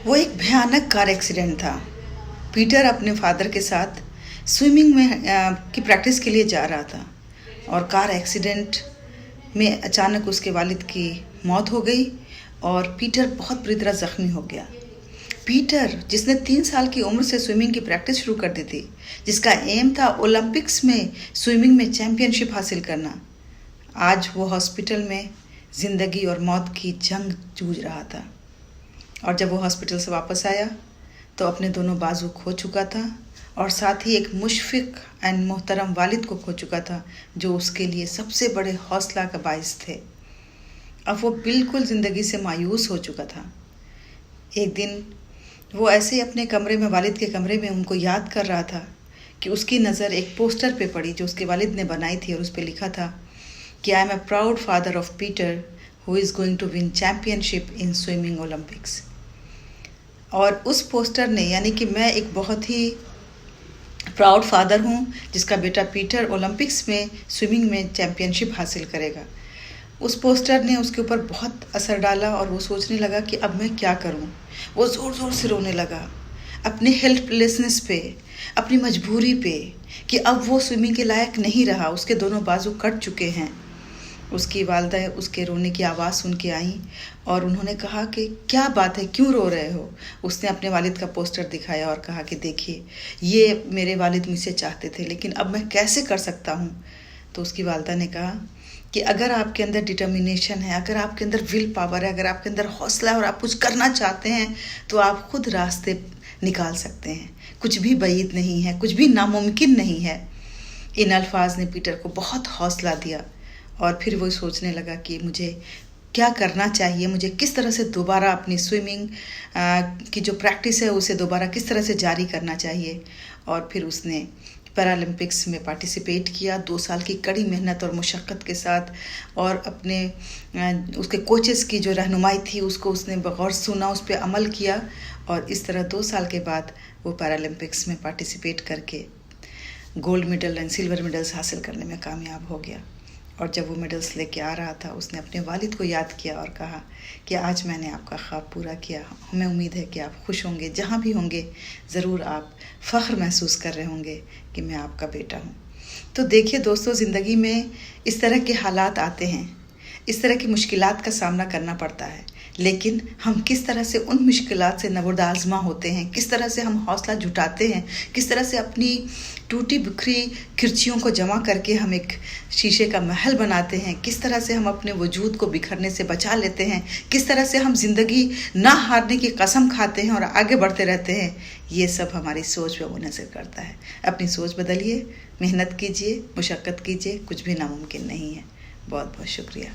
वो एक भयानक कार एक्सीडेंट था। पीटर अपने फादर के साथ स्विमिंग में की प्रैक्टिस के लिए जा रहा था और कार एक्सीडेंट में अचानक उसके वालिद की मौत हो गई और पीटर बहुत बुरी तरह ज़ख्मी हो गया। पीटर, जिसने 3 साल की उम्र से स्विमिंग की प्रैक्टिस शुरू कर दी थी, जिसका एम था ओलंपिक्स में स्विमिंग में चैंपियनशिप हासिल करना, आज वो हॉस्पिटल में ज़िंदगी और मौत की जंग जूझ रहा था। और जब वो हॉस्पिटल से वापस आया तो अपने दोनों बाजू खो चुका था और साथ ही एक मुशफ़िक़ एंड मोहतरम वालिद को खो चुका था, जो उसके लिए सबसे बड़े हौसला का बाइस थे। अब वो बिल्कुल ज़िंदगी से मायूस हो चुका था। एक दिन वो ऐसे ही अपने कमरे में, वालिद के कमरे में उनको याद कर रहा था कि उसकी नज़र एक पोस्टर पे पड़ी जो उसके वालिद ने बनाई थी और उस पे लिखा था कि I am a proud father of Peter who is going to win championship in swimming Olympics. और उस पोस्टर ने, यानी कि मैं एक बहुत ही प्राउड फादर हूँ जिसका बेटा पीटर ओलंपिक्स में स्विमिंग में चैम्पियनशिप हासिल करेगा, उस पोस्टर ने उसके ऊपर बहुत असर डाला और वो सोचने लगा कि अब मैं क्या करूँ। वो ज़ोर ज़ोर से रोने लगा अपने हेल्पलेसनेस पे, अपनी मजबूरी पे कि अब वो स्विमिंग के लायक नहीं रहा, उसके दोनों बाजू कट चुके हैं। उसकी वालदा उसके रोने की आवाज़ सुन के आई और उन्होंने कहा कि क्या बात है, क्यों रो रहे हो। उसने अपने वालिद का पोस्टर दिखाया और कहा कि देखिए, ये मेरे वालिद मुझसे चाहते थे, लेकिन अब मैं कैसे कर सकता हूँ। तो उसकी वालदा ने कहा कि अगर आपके अंदर डिटर्मिनेशन है, अगर आपके अंदर विल पावर है, अगर आपके अंदर हौसला है और आप कुछ करना चाहते हैं तो आप खुद रास्ते निकाल सकते हैं। कुछ भी बईद नहीं है, कुछ भी नामुमकिन नहीं है। इन अल्फाज ने पीटर को बहुत हौसला दिया और फिर वो सोचने लगा कि मुझे क्या करना चाहिए, मुझे किस तरह से दोबारा अपनी स्विमिंग की जो प्रैक्टिस है उसे दोबारा किस तरह से जारी करना चाहिए। और फिर उसने पैरालंपिक्स में पार्टिसिपेट किया 2 साल की कड़ी मेहनत और मुशक्क़त के साथ, और अपने उसके कोचेस की जो रहनुमाई थी उसको उसने बगौर सुना, उस पर अमल किया और इस तरह 2 साल के बाद वो पैरालंपिक्स में पार्टिसिपेट करके gold medal and silver medals हासिल करने में कामयाब हो गया। और जब वो मेडल्स लेके आ रहा था, उसने अपने वालिद को याद किया और कहा कि आज मैंने आपका ख्वाब पूरा किया। हमें उम्मीद है कि आप खुश होंगे, जहाँ भी होंगे ज़रूर आप फ़ख्र महसूस कर रहे होंगे कि मैं आपका बेटा हूँ। तो देखिए दोस्तों, ज़िंदगी में इस तरह के हालात आते हैं, इस तरह की मुश्किलात का सामना करना पड़ता है, लेकिन हम किस तरह से उन मुश्किलात से नबुर्दाज़मा होते हैं, किस तरह से हम हौसला जुटाते हैं, किस तरह से अपनी टूटी बिखरी किरचियों को जमा करके हम एक शीशे का महल बनाते हैं, किस तरह से हम अपने वजूद को बिखरने से बचा लेते हैं, किस तरह से हम ज़िंदगी ना हारने की कसम खाते हैं और आगे बढ़ते रहते हैं, ये सब हमारी सोच पे मुनहसर करता है। अपनी सोच बदलिए, मेहनत कीजिए, मुशक्क़त कीजिए, कुछ भी नामुमकिन नहीं है। बहुत बहुत शुक्रिया।